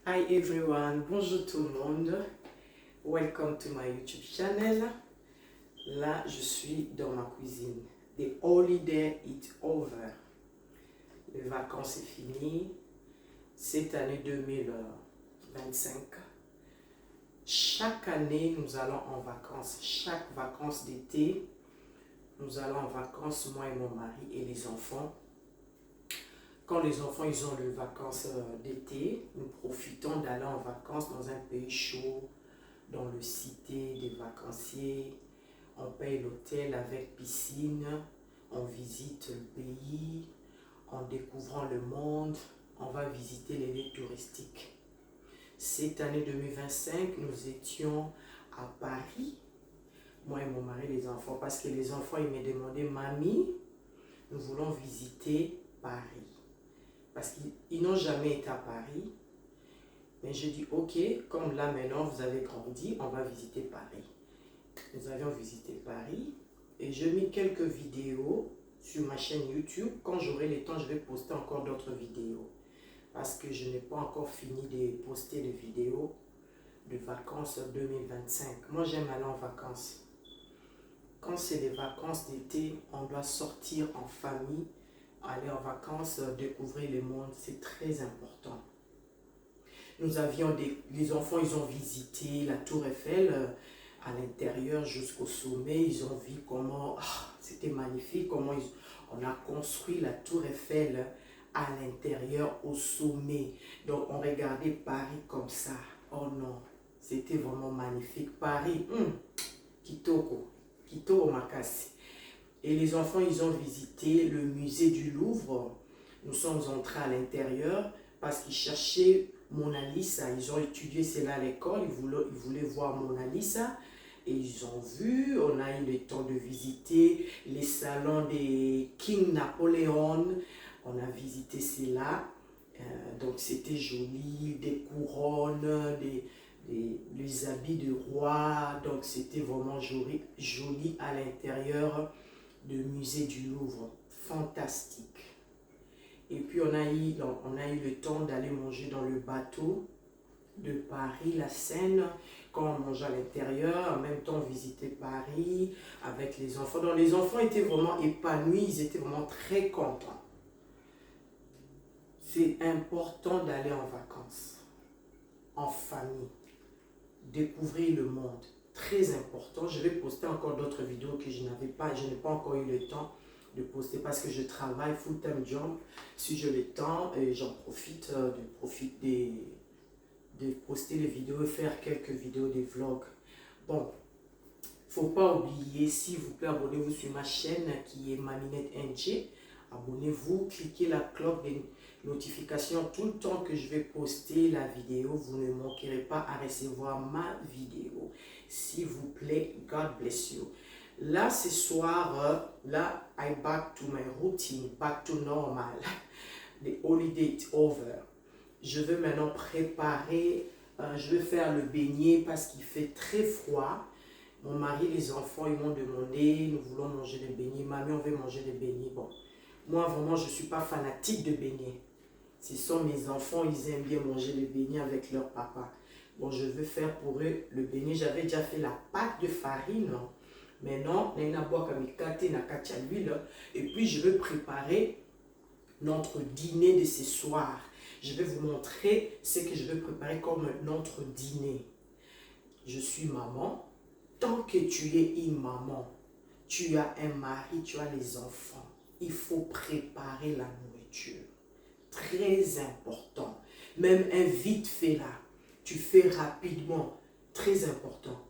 Hi everyone, bonjour tout le monde. Welcome to my YouTube channel. Là, je suis dans ma cuisine. The holiday is over. Les vacances c'est fini. Cette année 2025. Chaque année, nous allons en vacances. Chaque vacances d'été, nous allons en vacances, moi et mon mari et les enfants. Quand les enfants ils ont les vacances d'été, nous profitons d'aller en vacances dans un pays chaud, dans le cité des vacanciers. On paye l'hôtel avec piscine, on visite le pays, en découvrant le monde, on va visiter les lieux touristiques. Cette année 2025, nous étions à Paris, moi et mon mari, les enfants, parce que les enfants ils me demandaient, mamie, nous voulons visiter Paris. Parce qu'ils n'ont jamais été à Paris. Mais j'ai dit, ok, comme là maintenant vous avez grandi, on va visiter Paris. Nous avions visité Paris et j'ai mis quelques vidéos sur ma chaîne YouTube. Quand j'aurai le temps, je vais poster encore d'autres vidéos. Parce que je n'ai pas encore fini de poster les vidéos de vacances 2025. Moi, j'aime aller en vacances. Quand c'est les vacances d'été, on doit sortir en famille, aller en vacances, découvrir le monde, c'est très important. Nous avions les enfants, ils ont visité la Tour Eiffel à l'intérieur jusqu'au sommet. Ils ont vu comment, c'était magnifique, comment on a construit la Tour Eiffel à l'intérieur, au sommet. Donc on regardait Paris comme ça. Oh non, c'était vraiment magnifique. Paris, Kitoko, Kitoko Makassi. Et les enfants, ils ont visité le musée du Louvre. Nous sommes entrés à l'intérieur parce qu'ils cherchaient Mona Lisa. Ils ont étudié cela à l'école. Ils voulaient voir Mona Lisa. Et ils ont vu, on a eu le temps de visiter les salons des King Napoléon. On a visité cela. Donc c'était joli, des couronnes, les habits de roi. Donc c'était vraiment joli, joli à l'intérieur du musée du Louvre, fantastique. Et puis on a eu le temps d'aller manger dans le bateau de Paris, la Seine, quand on mangeait à l'intérieur, en même temps visiter Paris avec les enfants. Donc les enfants étaient vraiment épanouis, ils étaient vraiment très contents. C'est important d'aller en vacances, en famille, découvrir le monde. Très important. Je vais poster encore d'autres vidéos que je n'ai pas encore eu le temps de poster parce que je travaille full-time job. Si j'ai le temps, j'en profite de poster les vidéos et faire quelques vidéos des vlogs. Bon, faut pas oublier, s'il vous plaît, abonnez-vous sur ma chaîne qui est Maminette NG. Abonnez-vous, cliquez la cloche des notifications tout le temps que je vais poster la vidéo. Vous ne manquerez pas à recevoir ma vidéo. S'il vous plaît, God bless you. Là, ce soir, là, I back to my routine, back to normal. The holiday is over. Je vais maintenant préparer, je vais faire le beignet parce qu'il fait très froid. Mon mari, les enfants, ils m'ont demandé, nous voulons manger des beignets. Mamie, on veut manger des beignets. Bon, moi, vraiment, je ne suis pas fanatique de beignets. Ce sont mes enfants, ils aiment bien manger les beignets avec leur papa. Bon, je veux faire pour eux le beignet. J'avais déjà fait la pâte de farine. Maintenant, et puis, je vais préparer notre dîner de ce soir. Je vais vous montrer ce que je vais préparer comme notre dîner. Je suis maman. Tant que tu es une maman, tu as un mari, tu as les enfants. Il faut préparer la nourriture. Très important. Même un vite fait là. Tu fais rapidement. Très important.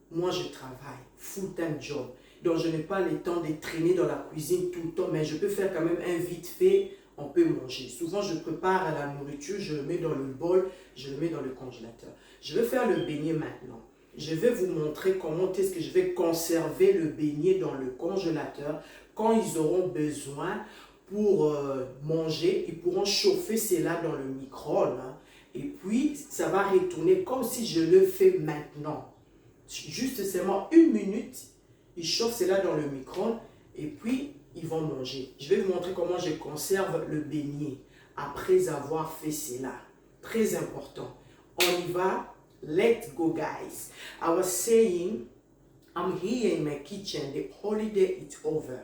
Moi, je travaille. Full-time job. Donc, je n'ai pas le temps de traîner dans la cuisine tout le temps. Mais je peux faire quand même un vite fait. On peut manger. Souvent, je prépare la nourriture. Je le mets dans le bol. Je le mets dans le congélateur. Je vais faire le beignet maintenant. Je vais vous montrer comment est-ce que je vais conserver le beignet dans le congélateur. Quand ils auront besoin pour manger, ils pourront chauffer cela dans le micro-ondes. Et puis, ça va retourner comme si je le fais maintenant. Juste seulement 1 minute, ils chauffent cela dans le micro-ondes et puis ils vont manger. Je vais vous montrer comment je conserve le beignet après avoir fait cela. très important. On y va. Let's go, guys. I was saying, I'm here in my kitchen. The holiday is over.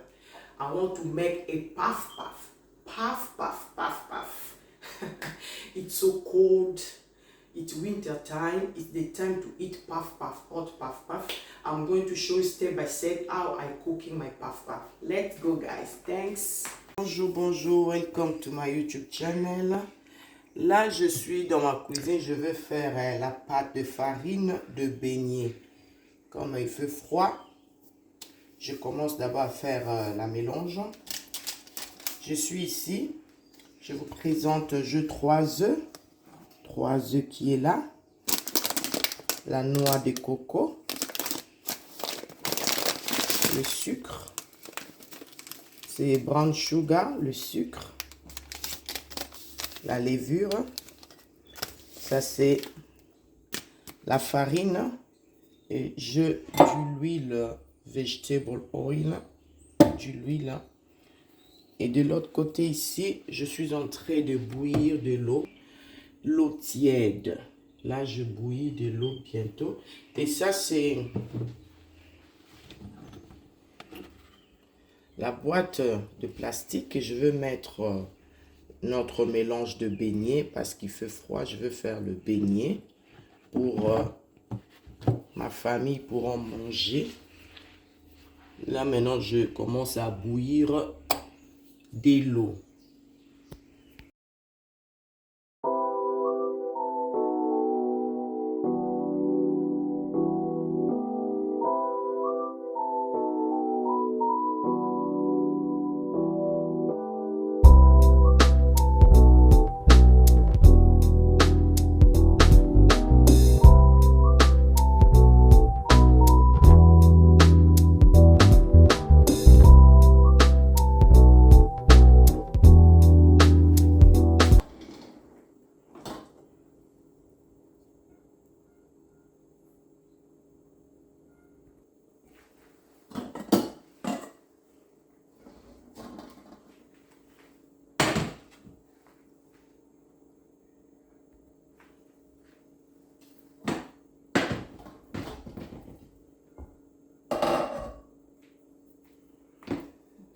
I want to make a puff puff. Puff puff puff puff. It's so cold. It's winter time. It's the time to eat puff puff, hot puff puff. I'm going to show you step by step how I'm cooking my puff puff. Let's go, guys. Thanks. Bonjour, bonjour. Welcome to my YouTube channel. Là, je suis dans ma cuisine. Je vais faire la pâte de farine de beignet. Comme il fait froid, je commence d'abord à faire la mélange. Je suis ici. Je vous présente 3 œufs. 3 œufs qui est là. La noix de coco. Le sucre. C'est brown sugar, le sucre. La levure. Ça, c'est la farine. Et de l'huile vegetable oil. De l'huile. Et de l'autre côté ici, je suis en train de bouillir de l'eau. L'eau tiède. Là, je bouillis de l'eau bientôt. Et ça, c'est la boîte de plastique que je veux mettre notre mélange de beignets parce qu'il fait froid. Je veux faire le beignet pour ma famille pour en manger. Là, maintenant, je commence à bouillir de l'eau.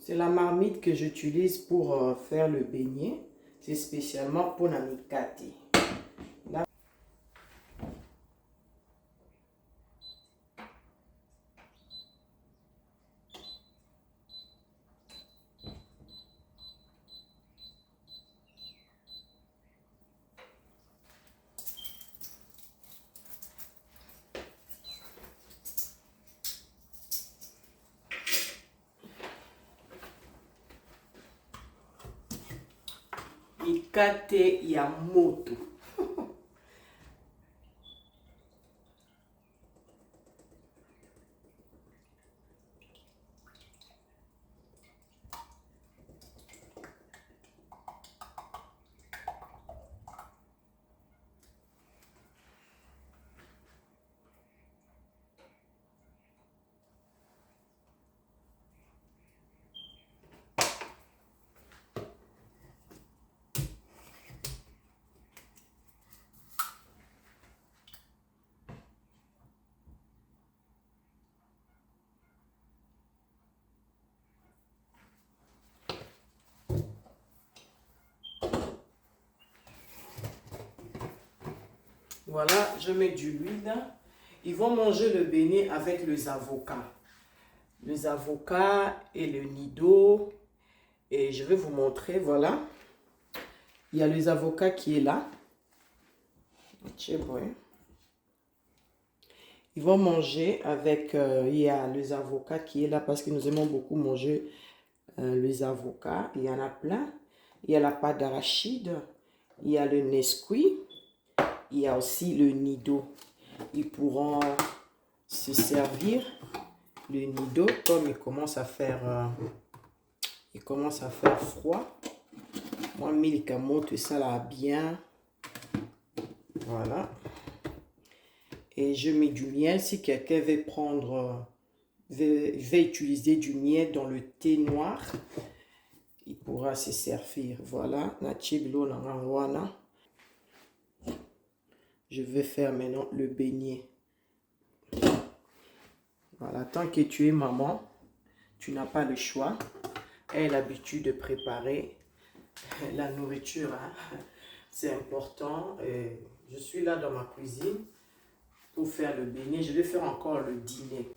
C'est la marmite que j'utilise pour faire le beignet. C'est spécialement pour la mikati. Là. Mikate ya moto. Voilà, je mets du l'huile. Ils vont manger le beignet avec les avocats. Les avocats et le nido. Et je vais vous montrer, voilà. Il y a les avocats qui est là. Ils vont manger avec, il y a les avocats qui est là parce que nous aimons beaucoup manger les avocats. Il y en a plein. Il y a la pâte d'arachide. Il y a le Nesquik. Il y a aussi le nido. Ils pourront se servir le nido comme il commence à faire froid. Moi, milk monte ça là bien. Voilà. Et je mets du miel. Si quelqu'un veut prendre, veut utiliser du miel dans le thé noir, il pourra se servir. Voilà. je vais faire maintenant le beignet. Voilà, tant que tu es maman, tu n'as pas le choix. Aie l'habitude de préparer la nourriture, hein. C'est important. Je suis là dans ma cuisine pour faire le beignet. Je vais faire encore le dîner.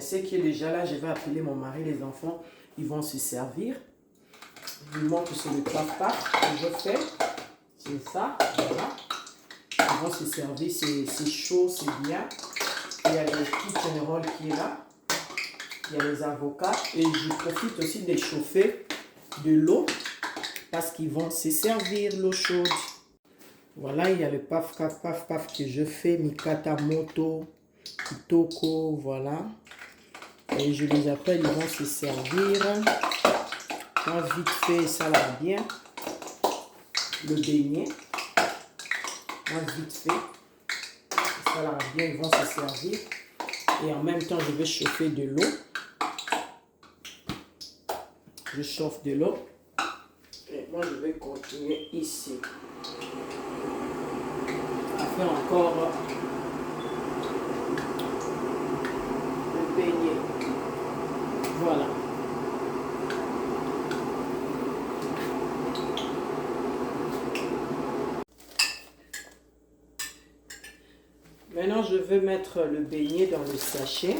Ce qui est déjà là, je vais appeler mon mari, les enfants, ils vont se servir. Je vous montre que c'est le paf-paf que je fais. C'est ça, voilà. Ils vont se servir, c'est chaud, c'est bien. Il y a le kitchen roll qui est là. Il y a les avocats. Et je profite aussi de chauffer de l'eau parce qu'ils vont se servir l'eau chaude. Voilà, il y a le paf-paf que je fais. Mikata moto, kitoko, voilà. Et je les appelle, ils vont se servir. Moi, vite fait, ça va bien. Le beignet. Moi, vite fait. Ça va bien, ils vont se servir. Et en même temps, je vais chauffer de l'eau. Je chauffe de l'eau. Et moi, je vais continuer ici. À faire encore le beignet. Voilà. Maintenant, je vais mettre le beignet dans le sachet.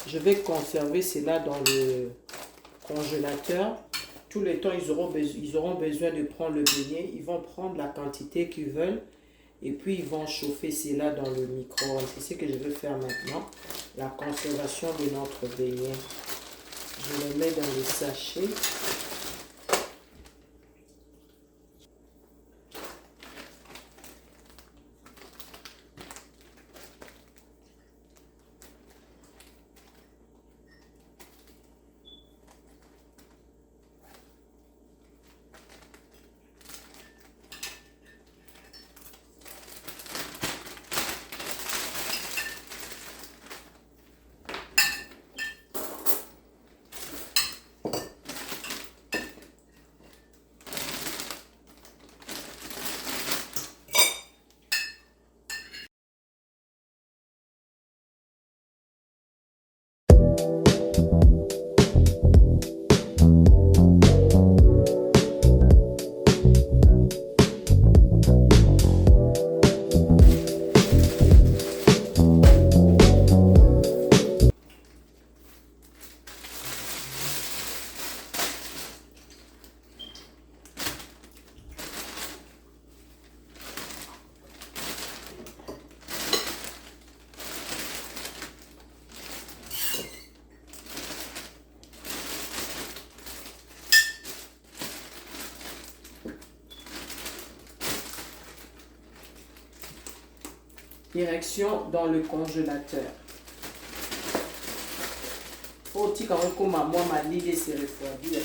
Je vais conserver cela congélateur. Tout le temps, ils auront besoin de prendre le beignet. Ils vont prendre la quantité qu'ils veulent. Et puis, ils vont chauffer cela dans le micro-ondes. C'est ce que je veux faire maintenant. La conservation de notre beignet. Je le mets dans le sachet. Direction dans le congélateur. Faut aussi quand on comme moi ma l'idée c'est refroidir.